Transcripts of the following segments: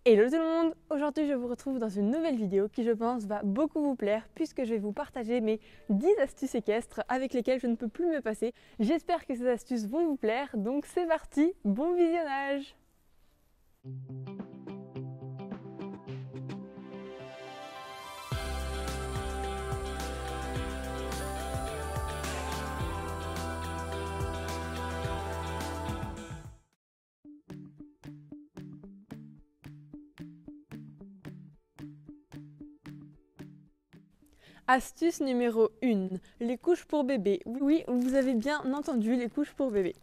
Hello tout le monde! Aujourd'hui je vous retrouve dans une nouvelle vidéo qui je pense va beaucoup vous plaire puisque je vais vous partager mes 10 astuces équestres avec lesquelles je ne peux plus me passer. J'espère que ces astuces vont vous plaire, donc c'est parti, bon visionnage! Astuce numéro 1, les couches pour bébé. Oui, vous avez bien entendu, les couches pour bébé.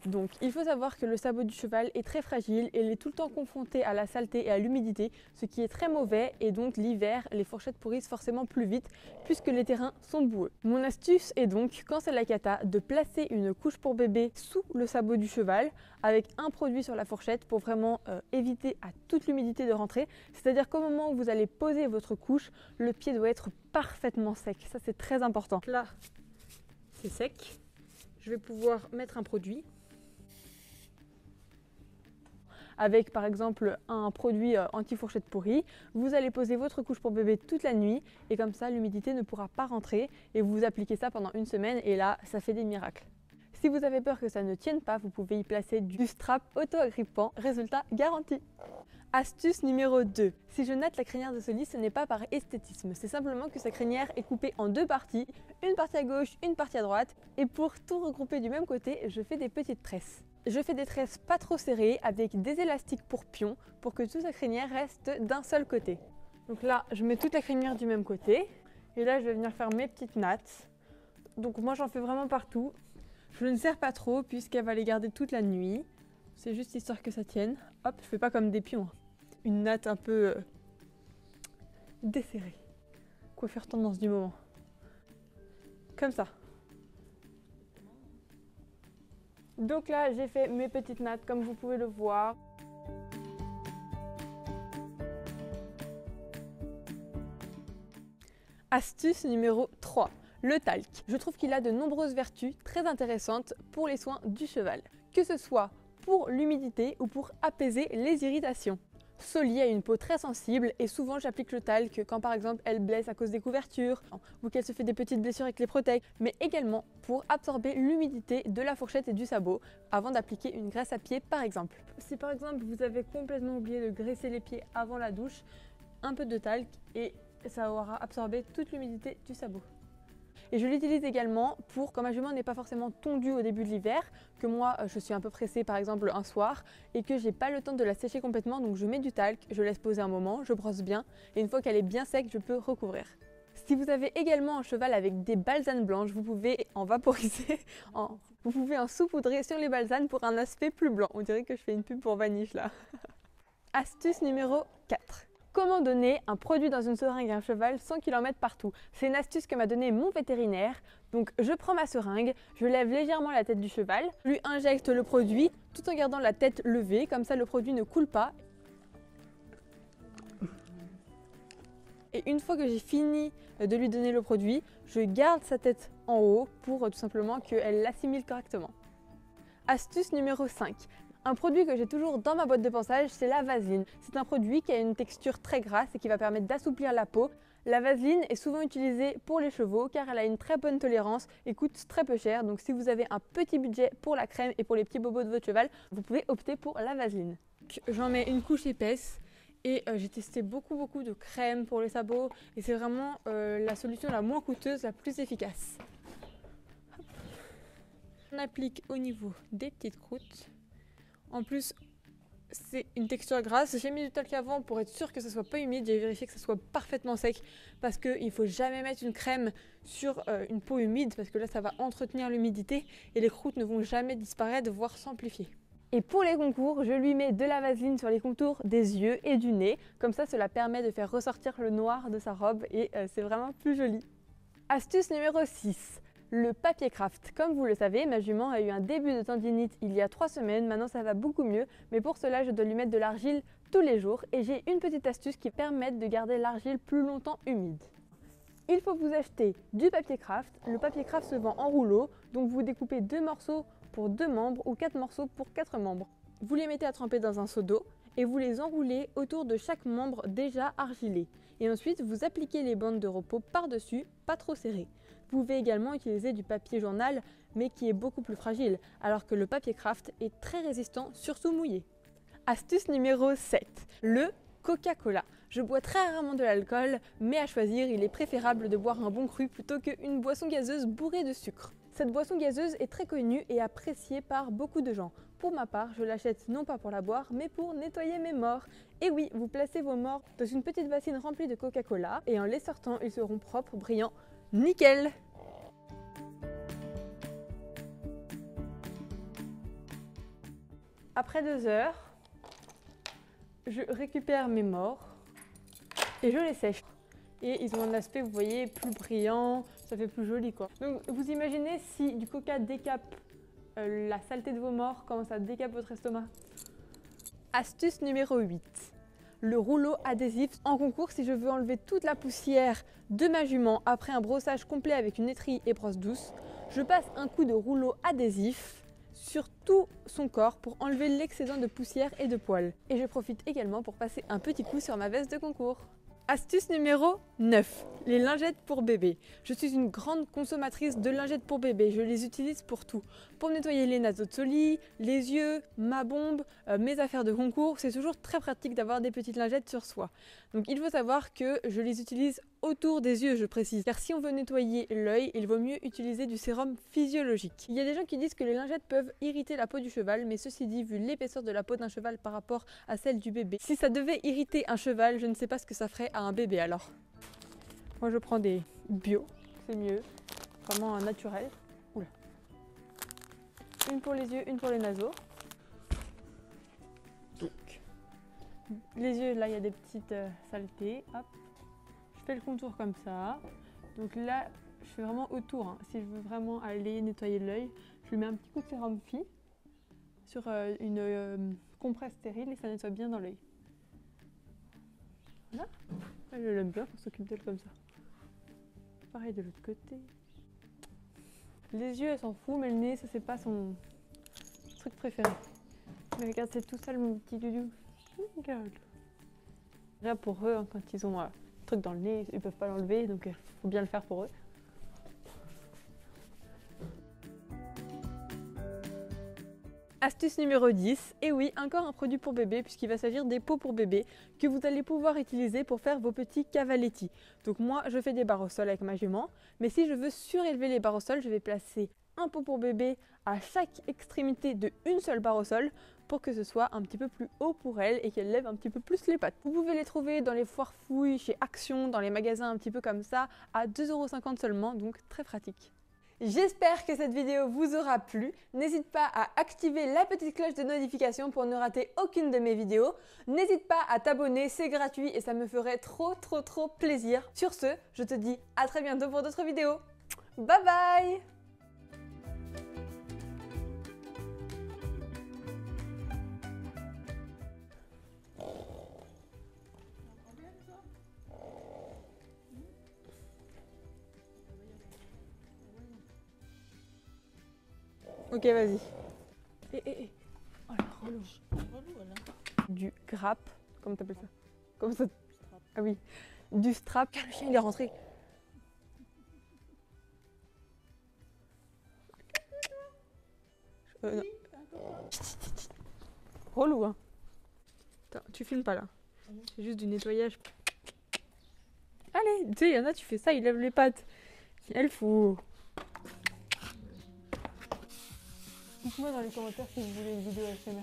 Donc, il faut savoir que le sabot du cheval est très fragile et il est tout le temps confronté à la saleté et à l'humidité, ce qui est très mauvais et donc l'hiver, les fourchettes pourrissent forcément plus vite puisque les terrains sont boueux. Mon astuce est donc, quand c'est la cata, de placer une couche pour bébé sous le sabot du cheval avec un produit sur la fourchette pour vraiment éviter à toute l'humidité de rentrer. C'est-à-dire qu'au moment où vous allez poser votre couche, le pied doit être parfaitement sec. Ça, c'est très important. Là, c'est sec. Je vais pouvoir mettre un produit. Avec par exemple un produit anti-fourchette pourrie, vous allez poser votre couche pour bébé toute la nuit et comme ça l'humidité ne pourra pas rentrer et vous appliquez ça pendant une semaine et là ça fait des miracles. Si vous avez peur que ça ne tienne pas, vous pouvez y placer du strap auto-agrippant, résultat garanti. Astuce numéro 2. Si je natte la crinière de ce lit, ce n'est pas par esthétisme, c'est simplement que sa crinière est coupée en deux parties, une partie à gauche, une partie à droite et pour tout regrouper du même côté, je fais des petites tresses. Je fais des tresses pas trop serrées avec des élastiques pour pion pour que toute la crinière reste d'un seul côté. Donc là, je mets toute la crinière du même côté et là, je vais venir faire mes petites nattes. Donc moi, j'en fais vraiment partout. Je ne serre pas trop puisqu'elle va les garder toute la nuit. C'est juste histoire que ça tienne. Hop, je fais pas comme des pions. Une natte un peu desserrée. Coiffure tendance du moment. Comme ça. Donc là, j'ai fait mes petites nattes comme vous pouvez le voir. Astuce numéro 3, le talc. Je trouve qu'il a de nombreuses vertus très intéressantes pour les soins du cheval. Que ce soit pour l'humidité ou pour apaiser les irritations. Soli a une peau très sensible et souvent j'applique le talc quand par exemple elle blesse à cause des couvertures ou qu'elle se fait des petites blessures avec les protèges, mais également pour absorber l'humidité de la fourchette et du sabot avant d'appliquer une graisse à pied par exemple. Si par exemple vous avez complètement oublié de graisser les pieds avant la douche, un peu de talc et ça aura absorbé toute l'humidité du sabot. Et je l'utilise également pour, quand ma jument n'est pas forcément tondue au début de l'hiver, que moi je suis un peu pressée par exemple un soir et que j'ai pas le temps de la sécher complètement, donc je mets du talc, je laisse poser un moment, je brosse bien et une fois qu'elle est bien sec, je peux recouvrir. Si vous avez également un cheval avec des balsanes blanches, vous pouvez en vaporiser, vous pouvez en saupoudrer sur les balsanes pour un aspect plus blanc. On dirait que je fais une pub pour Vanish là. Astuce numéro 4. Comment donner un produit dans une seringue à un cheval sans qu'il en mette partout? C'est une astuce que m'a donnée mon vétérinaire. Donc je prends ma seringue, je lève légèrement la tête du cheval, je lui injecte le produit tout en gardant la tête levée, comme ça le produit ne coule pas. Et une fois que j'ai fini de lui donner le produit, je garde sa tête en haut pour tout simplement qu'elle l'assimile correctement. Astuce numéro 5. Un produit que j'ai toujours dans ma boîte de pansage, c'est la vaseline. C'est un produit qui a une texture très grasse et qui va permettre d'assouplir la peau. La vaseline est souvent utilisée pour les chevaux car elle a une très bonne tolérance et coûte très peu cher. Donc si vous avez un petit budget pour la crème et pour les petits bobos de votre cheval, vous pouvez opter pour la vaseline. J'en mets une couche épaisse et j'ai testé beaucoup de crème pour les sabots et c'est vraiment la solution la moins coûteuse, la plus efficace. Hop. On applique au niveau des petites croûtes. En plus, c'est une texture grasse. J'ai mis du talc avant pour être sûr que ça soit pas humide. J'ai vérifié que ça soit parfaitement sec parce qu'il ne faut jamais mettre une crème sur une peau humide parce que là, ça va entretenir l'humidité et les croûtes ne vont jamais disparaître, voire s'amplifier. Et pour les contours, je lui mets de la vaseline sur les contours des yeux et du nez. Comme ça, cela permet de faire ressortir le noir de sa robe et c'est vraiment plus joli. Astuce numéro 6. Le papier craft. Comme vous le savez, ma jument a eu un début de tendinite il y a 3 semaines, maintenant ça va beaucoup mieux, mais pour cela je dois lui mettre de l'argile tous les jours et j'ai une petite astuce qui permet de garder l'argile plus longtemps humide. Il faut vous acheter du papier craft, le papier craft se vend en rouleau, donc vous découpez 2 morceaux pour 2 membres ou 4 morceaux pour 4 membres. Vous les mettez à tremper dans un seau d'eau et vous les enroulez autour de chaque membre déjà argilé. Et ensuite, vous appliquez les bandes de repos par-dessus, pas trop serrées. Vous pouvez également utiliser du papier journal, mais qui est beaucoup plus fragile, alors que le papier craft est très résistant, surtout mouillé. Astuce numéro 7, le Coca-Cola. Je bois très rarement de l'alcool, mais à choisir, il est préférable de boire un bon cru plutôt qu'une boisson gazeuse bourrée de sucre. Cette boisson gazeuse est très connue et appréciée par beaucoup de gens. Pour ma part, je l'achète non pas pour la boire, mais pour nettoyer mes morts. Et oui, vous placez vos morts dans une petite bassine remplie de Coca-Cola, et en les sortant, ils seront propres, brillants, nickel! Après 2 heures, je récupère mes morts et je les sèche. Et ils ont un aspect, vous voyez, plus brillant, ça fait plus joli quoi. Donc vous imaginez si du coca décape la saleté de vos morts, comment ça décape votre estomac. Astuce numéro 8. Le rouleau adhésif. En concours, si je veux enlever toute la poussière de ma jument après un brossage complet avec une étrille et brosse douce, je passe un coup de rouleau adhésif sur tout son corps pour enlever l'excédent de poussière et de poils. Et je profite également pour passer un petit coup sur ma veste de concours. Astuce numéro 9, les lingettes pour bébé. Je suis une grande consommatrice de lingettes pour bébé, je les utilise pour tout. Pour nettoyer les nasozolis, les yeux, ma bombe, mes affaires de concours, c'est toujours très pratique d'avoir des petites lingettes sur soi. Donc il faut savoir que je les utilise autour des yeux, je précise. Car si on veut nettoyer l'œil, il vaut mieux utiliser du sérum physiologique. Il y a des gens qui disent que les lingettes peuvent irriter la peau du cheval, mais ceci dit, vu l'épaisseur de la peau d'un cheval par rapport à celle du bébé, si ça devait irriter un cheval, je ne sais pas ce que ça ferait à un bébé alors. Moi je prends des bio, c'est mieux, vraiment naturel. Oula. Une pour les yeux, une pour les naseaux. Donc, les yeux, là il y a des petites saletés, hop. Je fais le contour comme ça. Donc là, je fais vraiment autour. Hein. Si je veux vraiment aller nettoyer l'œil, je lui mets un petit coup de sérum phi sur une compresse stérile et ça nettoie bien dans l'œil. Voilà. Je l'aime bien pour s'occuper d'elle comme ça. Pareil de l'autre côté. Les yeux, elle s'en fout, mais le nez, ça c'est pas son truc préféré. Mais regarde, c'est tout ça mon petit doudou. Regarde. Là pour eux, hein, quand ils ont truc dans le nez, ils peuvent pas l'enlever, donc il faut bien le faire pour eux. Astuce numéro 10, et oui, encore un produit pour bébé puisqu'il va s'agir des pots pour bébé que vous allez pouvoir utiliser pour faire vos petits cavaletti. Donc moi, je fais des barres au sol avec ma jument, mais si je veux surélever les barres au sol, je vais placer un pot pour bébé à chaque extrémité de une seule barre au sol pour que ce soit un petit peu plus haut pour elle et qu'elle lève un petit peu plus les pattes. Vous pouvez les trouver dans les foires fouilles, chez Action, dans les magasins un petit peu comme ça, à 2,50 € seulement, donc très pratique. J'espère que cette vidéo vous aura plu. N'hésite pas à activer la petite cloche de notification pour ne rater aucune de mes vidéos. N'hésite pas à t'abonner, c'est gratuit et ça me ferait trop plaisir. Sur ce, je te dis à très bientôt pour d'autres vidéos. Bye bye! Ok, vas-y. Oh la relou. Du grappe, comment t'appelles ça? Comment ça? Ah oui. Du strap. Car le chien il est rentré. Relou hein. Attends, tu filmes pas là. C'est juste du nettoyage. Allez, tu sais, il y en a, tu fais ça, il lève les pattes. Elle fout. Dites-moi dans les commentaires si vous voulez une vidéo ASMR.